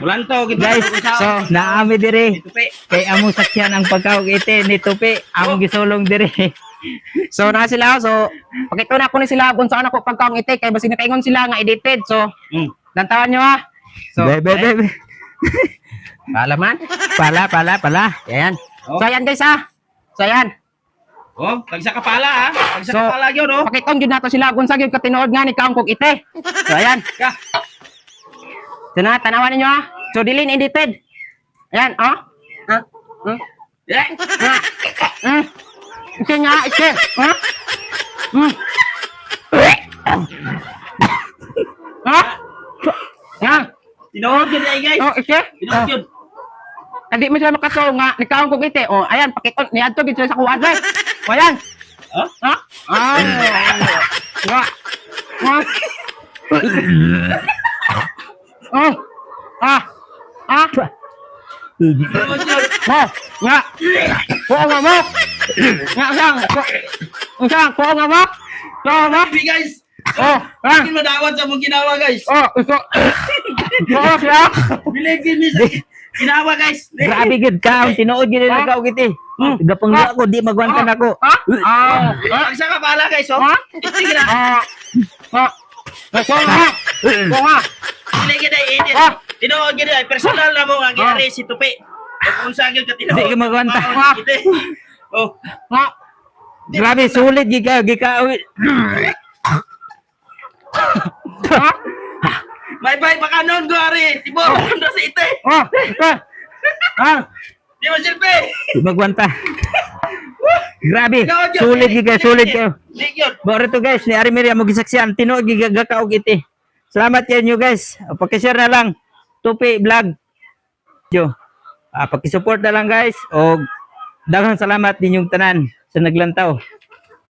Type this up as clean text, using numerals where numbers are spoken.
Bulantaw kita. Guys, so naami dire. Kay amo sakyan ang pagkaog ite ni Tupi, among gisulong dire. So na sila so pakituna ko ni sila kung saan ako pagkaong ite kay basi nakaingon sila nga edited. So dantawan nyo ha. So Bebe. palaman. Pala. Ayan. So ayan guys ha. So ayan. Oh, tagsa ka pala ha. Tagsa So, ka pala gyud oh. pakitong gyud nato sila kung sa gyud katinuod nga ni kaong kog ite. So ayan. Ka. So na tanawan ninyo ha. So dili na edited. Ayan, oh. Ha? Yeah. Ite nga, ite. Ha? Ha? Nga. Tinuod gyud ay guys. Oh, ite. Tinuod gyud. Hindi mo sila makaso nga, nikaon kong ite. Oh, ayan, pakikon. Niadto gid sila sa kuwan, guys. O, ayan. Oh? Ha? Nga. Nga. Oh. Tinuod gyud. Nga. Kuha nga mo. Nga, sang. Sang, kuha nga mo. Kuha nga. Happy guys. Oh, Hindi madawat sa mong ginawa guys. Oh, ito. Kuha siya. Biligin ni sa ginawa guys. Grabe gid ka, ang tinuod gid na kaog ite. Gapangga ako, di magwantan ako. Tagsa ka pala guys oh. Ha? Sige na. Kuha nga. Kuha nga. Biligin ay edit. Tinuod gyud ay personal na mo ang giyari si Tupi. Kung sa gyud ka tinuod. Di ka magwanta. Oh. Ha? Grabe, sulit gid ka. Ha? May bay pa kanon gari. Tibo na sa ite. Di mo silpi. Di magwanta. Grabe, sulit gid ka. Di gyud. Baro to guys, ni Ari Miriam mo gisaksihan, tinuod gid ka kaog ite. Salamat kayo guys. Paki-share na lang. Tupi vlog. Paki-support na lang guys. O daghang salamat ninyong tanan sa naglantaw.